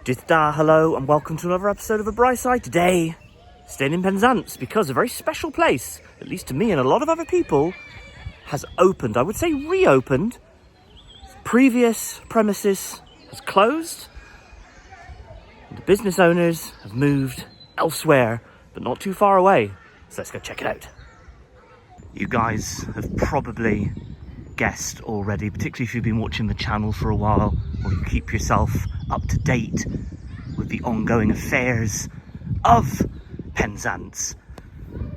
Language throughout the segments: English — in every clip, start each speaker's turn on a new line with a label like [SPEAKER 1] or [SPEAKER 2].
[SPEAKER 1] Jitda, hello and welcome to another episode of Waterside. Today, staying in Penzance because a very special place, at least to me and a lot of other people, has opened. I would say reopened. Previous premises has closed. The business owners have moved elsewhere, but not too far away. So let's go check it out. You guys have probably guessed already, particularly if you've been watching the channel for a while, or you keep yourself up to date with the ongoing affairs of Penzance.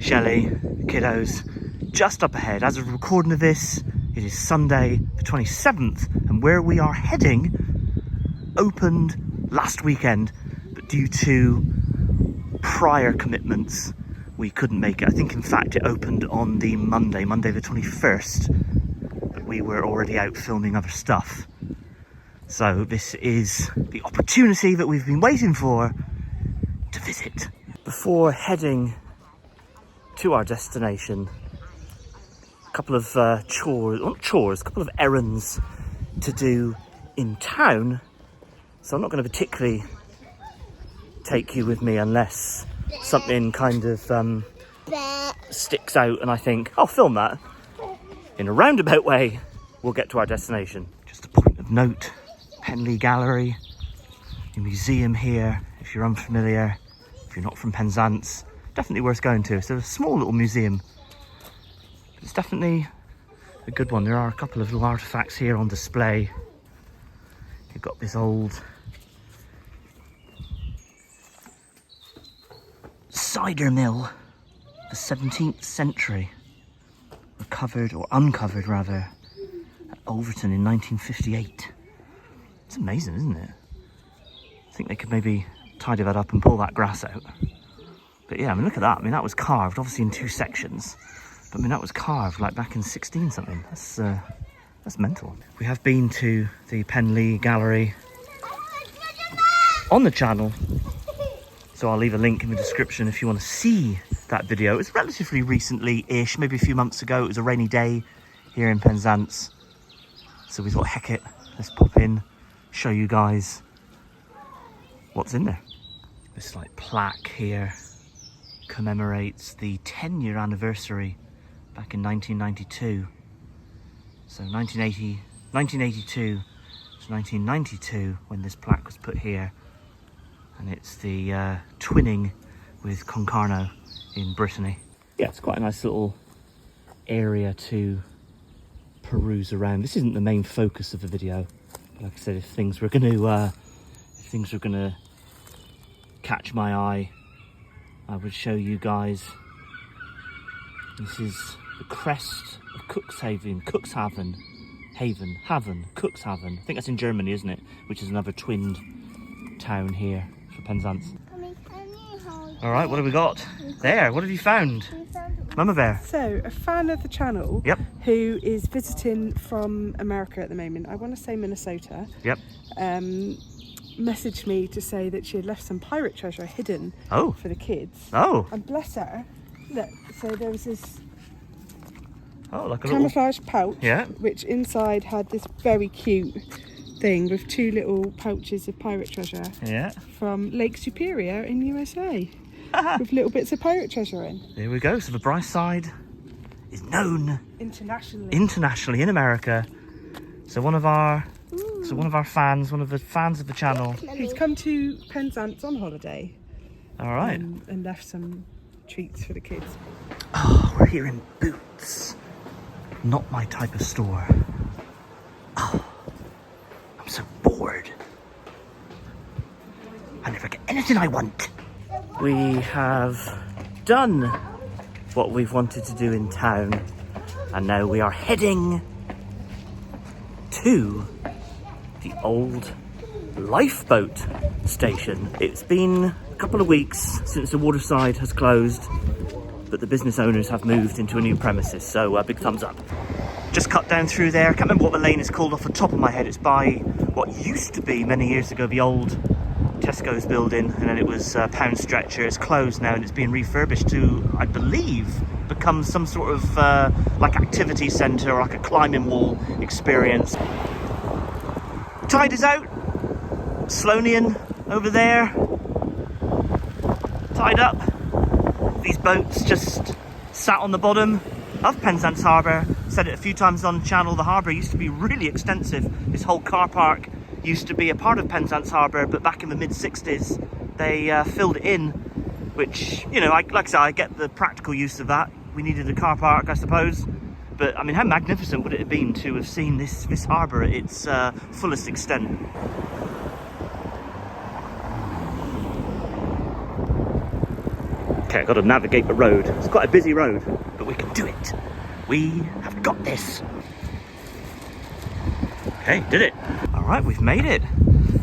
[SPEAKER 1] Shelley, the kiddos, just up ahead. As of recording of this, it is Sunday the 27th, and where we are heading opened last weekend, but due to prior commitments, we couldn't make it. I think, in fact, it opened on the Monday the 21st, but we were already out filming other stuff. So this is the opportunity that we've been waiting for to visit. Before heading to our destination, a couple of a couple of errands to do in town. So I'm not going to particularly take you with me unless something kind of sticks out and I think, I'll film that. In a roundabout way, we'll get to our destination. Just a point of note, Penley Gallery, a museum here, if you're unfamiliar, if you're not from Penzance, definitely worth going to. It's a small little museum, but it's definitely a good one. There are a couple of little artifacts here on display. You've got this old cider mill, the 17th century, recovered, or uncovered rather, at Overton in 1958. It's amazing, isn't it? I think they could maybe tidy that up and pull that grass out. But yeah, I mean, look at that. I mean, that was carved, obviously in two sections. But I mean, that was carved like back in 16 something. That's mental. We have been to the Penley Gallery on the channel, so I'll leave a link in the description if you want to see that video. It was relatively recently-ish, maybe a few months ago. It was a rainy day here in Penzance, so we thought, heck it, let's pop in, show you guys what's in there. This like plaque here commemorates the 10-year anniversary back in 1992. So 1982 to 1992 when this plaque was put here. And it's the twinning with Concarneau in Brittany. Yeah, it's quite a nice little area to peruse around. This isn't the main focus of the video. Like I said, if things were gonna catch my eye, I would show you guys. This is the crest of Cuxhaven. I think that's in Germany, isn't it? Which is another twinned town here for Penzance. All right, what have we got there? What have you found? Mama Bear.
[SPEAKER 2] So, a fan of the channel,
[SPEAKER 1] Yep.
[SPEAKER 2] who is visiting from America at the moment, I want to say Minnesota,
[SPEAKER 1] Yep.
[SPEAKER 2] messaged me to say that she had left some pirate treasure hidden for the kids.
[SPEAKER 1] Oh.
[SPEAKER 2] And bless her, look, so there was this
[SPEAKER 1] Like a
[SPEAKER 2] camouflage pouch,
[SPEAKER 1] Yeah.
[SPEAKER 2] which inside had this very cute thing with two little pouches of pirate treasure from Lake Superior in USA. With little bits of pirate treasure in.
[SPEAKER 1] There we go. So the Waterside is known
[SPEAKER 2] internationally
[SPEAKER 1] in America. So one of our fans, one of the fans of the channel,
[SPEAKER 2] he's come to Penzance on holiday.
[SPEAKER 1] All right.
[SPEAKER 2] And left some treats for the kids.
[SPEAKER 1] Oh, we're here in Boots. Not my type of store. Oh, I'm so bored. I never get anything I want. We have done what we've wanted to do in town, and now we are heading to the Old Lifeboat Station. It's been a couple of weeks since the Waterside has closed, but the business owners have moved into a new premises, so big thumbs up. Just cut down through there. I can't remember what the lane is called off the top of my head. It's by what used to be, many years ago, the old Tesco's building, and then it was Pound Stretcher. It's closed now and it's being refurbished to, I believe, become some sort of like activity centre or like a climbing wall experience. Tide is out. Sloanian over there, tied up. These boats just sat on the bottom of Penzance Harbour. Said it a few times on the channel, the harbour used to be really extensive. This whole car park used to be a part of Penzance Harbour, but back in the mid-60s they filled it in, which, you know, like I said, I get the practical use of that. We needed a car park, I suppose. But I mean, how magnificent would it have been to have seen this harbour at its fullest extent? Okay, I've got to navigate the road. It's quite a busy road, but we can do it. We have got this. Okay, did it. All right, we've made it.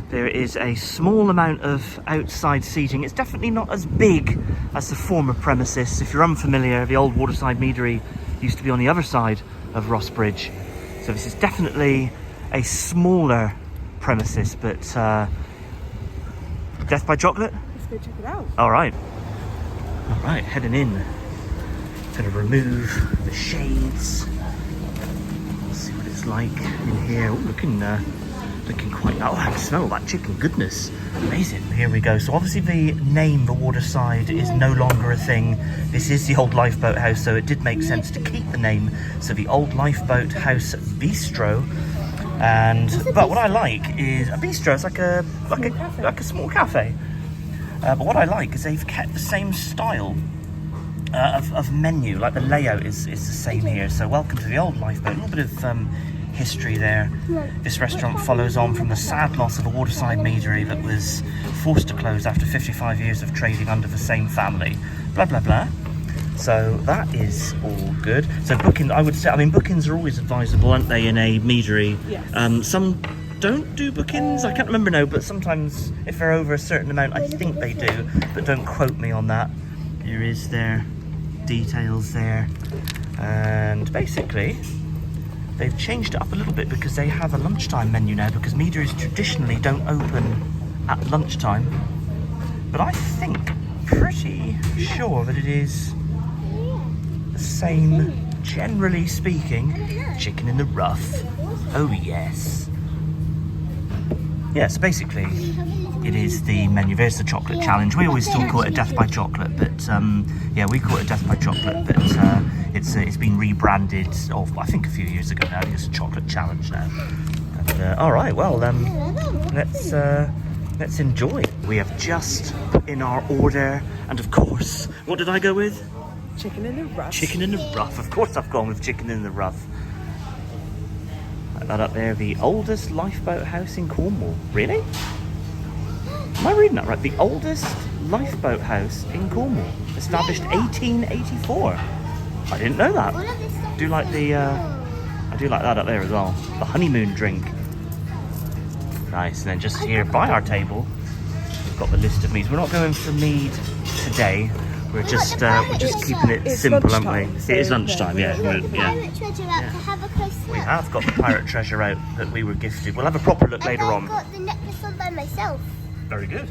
[SPEAKER 1] There is a small amount of outside seating. It's definitely not as big as the former premises. If you're unfamiliar, the old Waterside Meadery used to be on the other side of Ross Bridge. So this is definitely a smaller premises, but death by chocolate?
[SPEAKER 2] Let's go check it out.
[SPEAKER 1] All right, heading in. Gonna remove the shades. Let's see what it's like in here. Ooh, looking quite, oh, I can smell that chicken goodness. Amazing. Here we go. So obviously the name, the Waterside, is no longer a thing. This is the Old Lifeboat House, so it did make sense to keep the name. So the Old Lifeboat House Bistro. But what I like is a bistro. It's like a small cafe. But what I like is they've kept the same style of menu. Like the layout is the same here. So welcome to the Old Lifeboat. A little bit of history there. This restaurant follows on from the sad loss of a Waterside Meadery that was forced to close after 55 years of trading under the same family. Blah, blah, blah. So that is all good. So booking, I would say, I mean, bookings are always advisable, aren't they, in a Meadery?
[SPEAKER 2] Yes.
[SPEAKER 1] Some don't do bookings, I can't remember now, but sometimes if they're over a certain amount, I think they do, but don't quote me on that. Here is their details there. And basically, they've changed it up a little bit because they have a lunchtime menu now, because Meaderies traditionally don't open at lunchtime. But I think, pretty sure that it is the same, generally speaking. Chicken in the rough. Oh yes. Yeah, so basically, it is the menu. There's the chocolate challenge. We always still call it a death by chocolate, but yeah, we call it a death by chocolate, but it's been rebranded, I think a few years ago now. I think it's a chocolate challenge now. And, all right, well, let's enjoy. We have just put in our order, and of course, what did I go with?
[SPEAKER 2] Chicken in the rough.
[SPEAKER 1] Chicken in the rough. Of course, I've gone with chicken in the rough. Like that up there, the oldest lifeboat house in Cornwall. Really? Am I reading that right? The oldest lifeboat house in Cornwall, established 1884. I didn't know that. I do like that up there as well. The honeymoon drink. Nice. And then just here by our table, we've got the list of meads. We're not going for mead today. We're just keeping it simple, aren't we? It is lunchtime, yeah. We have got the pirate treasure out that we were gifted. We'll have a proper look later on.
[SPEAKER 3] I got the necklace on by myself.
[SPEAKER 1] Very good.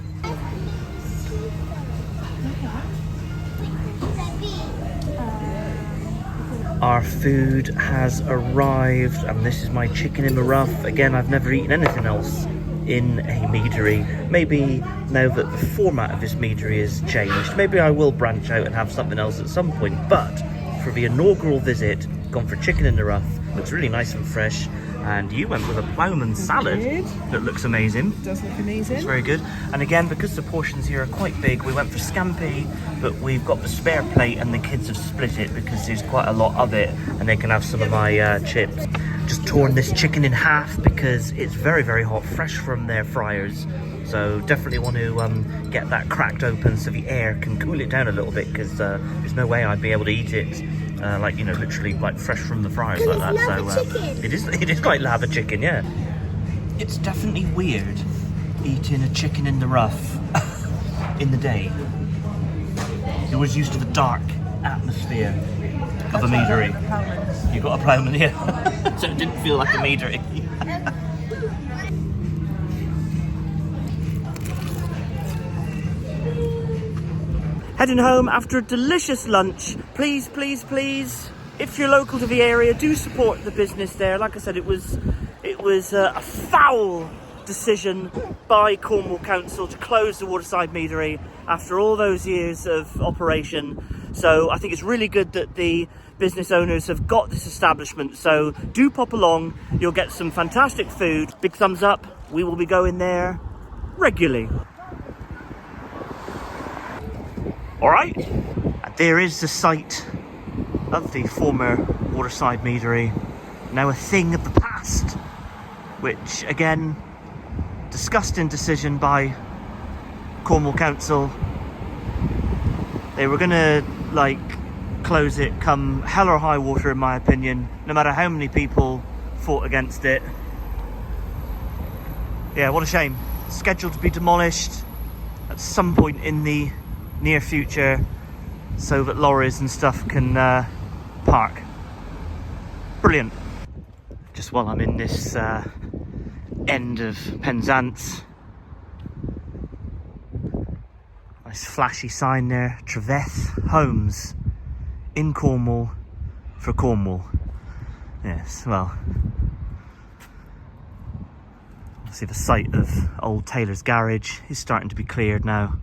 [SPEAKER 1] Our food has arrived, and this is my chicken in the rough. Again, I've never eaten anything else in a Meadery. Maybe now that the format of this Meadery has changed, maybe I will branch out and have something else at some point. But for the inaugural visit, gone for chicken in the rough. Looks really nice and fresh. And you went with a ploughman salad that looks amazing.
[SPEAKER 2] It does look amazing.
[SPEAKER 1] It's very good. And again, because the portions here are quite big, we went for scampi, but we've got the spare plate and the kids have split it because there's quite a lot of it, and they can have some of my chips. Just torn this chicken in half because it's very, very hot, fresh from their fryers. So definitely want to get that cracked open so the air can cool it down a little bit, because there's no way I'd be able to eat it like, you know, literally like fresh from the fryers like that. So it is like lava chicken, yeah. It's definitely weird eating a chicken in the rough in the day. You're always used to the dark atmosphere of a Meadery. You got a ploughman here, so it didn't feel like a Meadery. Heading home after a delicious lunch. Please, please, please, if you're local to the area, do support the business there. Like I said, it was a foul decision by Cornwall Council to close the Waterside Meadery after all those years of operation. So I think it's really good that the business owners have got this establishment. So do pop along, you'll get some fantastic food. Big thumbs up, we will be going there regularly. All right, and there is the site of the former Waterside Meadery, now a thing of the past, which again, discussed in decision by Cornwall Council. They were gonna like close it come hell or high water, in my opinion, no matter how many people fought against it. Yeah, what a shame. Scheduled to be demolished at some point in the near future so that lorries and stuff can park. Brilliant. Just while I'm in this end of Penzance, nice flashy sign there, Treveth Homes in Cornwall for Cornwall. Yes, well, see the site of old Taylor's garage is starting to be cleared now,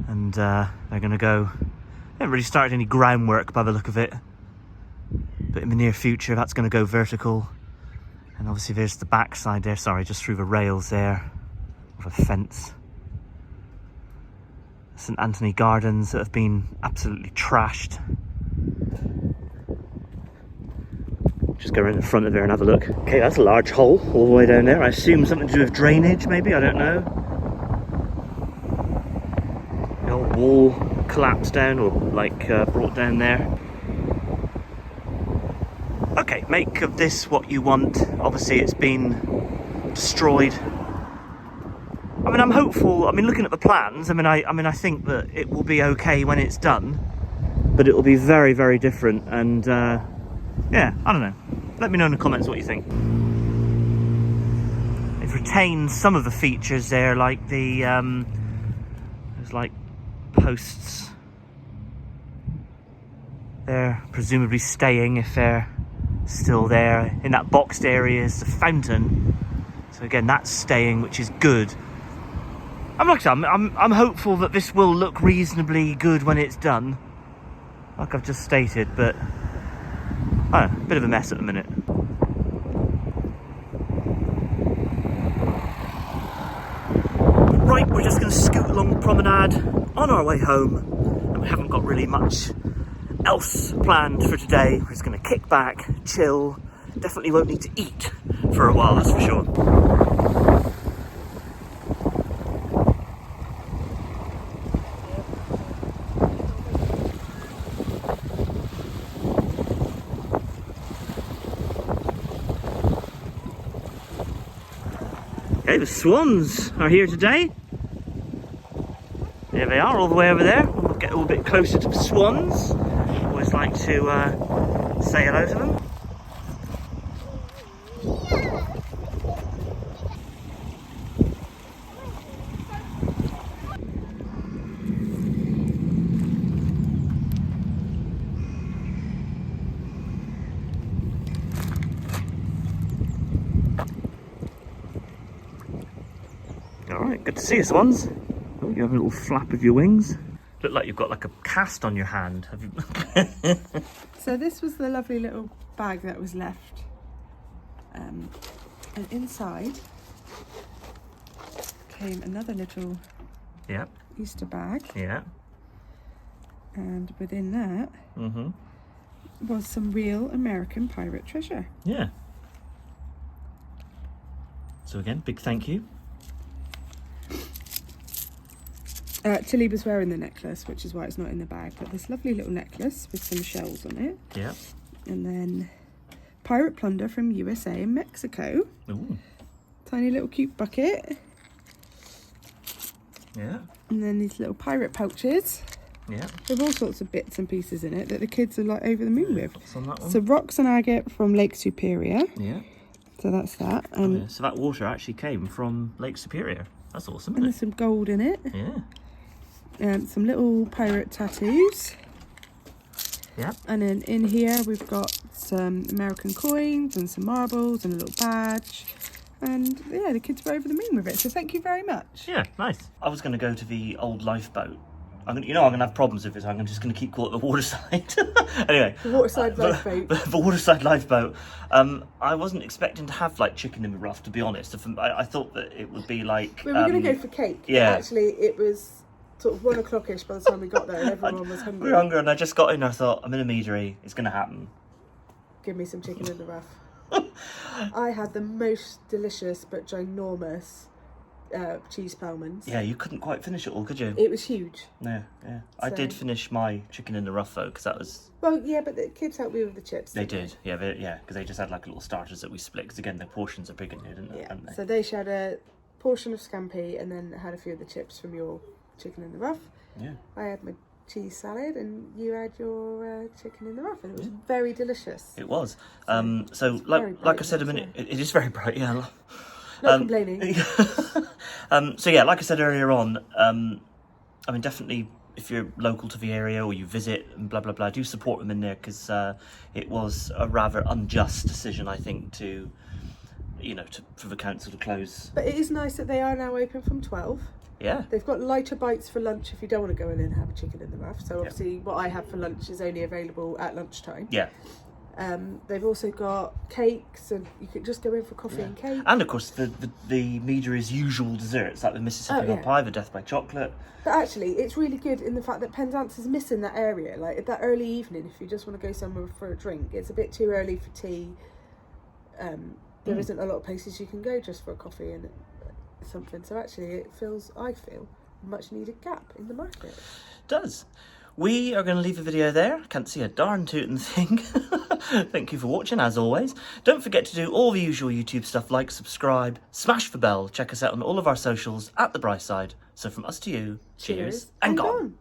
[SPEAKER 1] and they're going to go. They haven't really started any groundwork by the look of it, but in the near future that's going to go vertical. And obviously there's the back side there, sorry, just through the rails there of a fence. St Anthony Gardens that have been absolutely trashed. Just go around the front of there and have a look. Okay, that's a large hole all the way down there. I assume something to do with drainage, maybe, I don't know. The old wall collapsed down, or like brought down there. Okay, make of this what you want. Obviously it's been destroyed. I mean, I'm hopeful. I mean, looking at the plans, I mean, I think that it will be okay when it's done, but it will be very, very different. And yeah, I don't know. Let me know in the comments what you think. They've retained some of the features there, like the there's like posts. They're presumably staying if they're still there. In that boxed area is the fountain, so again that's staying, which is good. I'm hopeful that this will look reasonably good when it's done, like I've just stated, but I don't know, a bit of a mess at the minute. Right, we're just going to scoot along the promenade on our way home, and we haven't got really much else planned for today. We're just going to kick back, chill. Definitely won't need to eat for a while, that's for sure. Okay, the swans are here today. There they are, all the way over there. We'll get a little bit closer to the swans. Always like to say hello to them. Alright, good to see you, swans. Oh, you have a little flap of your wings. Look like you've got like a cast on your hand. Have you?
[SPEAKER 2] So this was the lovely little bag that was left. And inside came another little Easter bag.
[SPEAKER 1] Yeah.
[SPEAKER 2] And within that was some real American pirate treasure.
[SPEAKER 1] Yeah. So again, big thank you.
[SPEAKER 2] Tilly was wearing the necklace, which is why it's not in the bag, but this lovely little necklace with some shells on it.
[SPEAKER 1] Yeah.
[SPEAKER 2] And then pirate plunder from USA and Mexico.
[SPEAKER 1] Ooh.
[SPEAKER 2] Tiny little cute bucket.
[SPEAKER 1] Yeah.
[SPEAKER 2] And then these little pirate pouches.
[SPEAKER 1] Yeah.
[SPEAKER 2] With all sorts of bits and pieces in it that the kids are like over the moon with.
[SPEAKER 1] What's on that one?
[SPEAKER 2] So rocks and agate from Lake Superior.
[SPEAKER 1] Yeah.
[SPEAKER 2] So that's that.
[SPEAKER 1] Yeah. So that water actually came from Lake Superior. That's awesome,
[SPEAKER 2] And
[SPEAKER 1] isn't
[SPEAKER 2] there's some gold in it.
[SPEAKER 1] it? Yeah.
[SPEAKER 2] Some little pirate tattoos.
[SPEAKER 1] Yep.
[SPEAKER 2] And then in here we've got some American coins and some marbles and a little badge And yeah, the kids were over the moon with it. So thank you very much.
[SPEAKER 1] Yeah, nice. I was going to go to the Old Lifeboat. I'm going to have problems with it, so I'm just going to keep calling it the Waterside. Anyway.
[SPEAKER 2] The Waterside Lifeboat.
[SPEAKER 1] The Waterside Lifeboat. I wasn't expecting to have, like, chicken in the rough, to be honest. I thought that it would be like...
[SPEAKER 2] We were going to go for cake.
[SPEAKER 1] Yeah.
[SPEAKER 2] But actually, it was sort of 1 o'clock-ish by the time we got there, and everyone was hungry.
[SPEAKER 1] We were hungry, and I just got in and I thought, I'm in a Meadery, it's going to happen.
[SPEAKER 2] Give me some chicken in the rough. I had the most delicious but ginormous cheese palmans.
[SPEAKER 1] Yeah, you couldn't quite finish it all, could you?
[SPEAKER 2] It was huge.
[SPEAKER 1] Yeah. I did finish my chicken in the rough, though, because that was...
[SPEAKER 2] Well, yeah, but the kids helped me with the chips.
[SPEAKER 1] They did, yeah, because they just had like little starters that we split, because again, the portions are big in here, didn't they?
[SPEAKER 2] Yeah, so they shared a portion of scampi and then had a few of the chips from your chicken in the rough.
[SPEAKER 1] Yeah.
[SPEAKER 2] I had my cheese salad and you had your chicken in the rough, and it was very delicious.
[SPEAKER 1] It was. So like I said a minute, it is very bright, yeah.
[SPEAKER 2] Not complaining.
[SPEAKER 1] So yeah, like I said earlier on, I mean, definitely if you're local to the area or you visit and blah, blah, blah, do support them in there, because it was a rather unjust decision, I think, for the council to close.
[SPEAKER 2] But it is nice that they are now open from 12.
[SPEAKER 1] Yeah.
[SPEAKER 2] They've got lighter bites for lunch if you don't want to go in and have a chicken in the rough. So obviously what I have for lunch is only available at lunchtime.
[SPEAKER 1] Yeah.
[SPEAKER 2] They've also got cakes, and you could just go in for coffee and cake.
[SPEAKER 1] And of course the Meadery's usual desserts, like the Mississippi pie, the Death by Chocolate.
[SPEAKER 2] But actually, it's really good in the fact that Penzance is missing that area. Like at that early evening, if you just want to go somewhere for a drink, it's a bit too early for tea. There isn't a lot of places you can go just for a coffee and something. So actually, I feel a much needed gap in the market.
[SPEAKER 1] It does. We are going to leave the video there. Can't see a darn tootin' thing. Thank you for watching, as always. Don't forget to do all the usual YouTube stuff like subscribe, smash the bell, check us out on all of our socials at The Brightside. So from us to you, cheers and gone.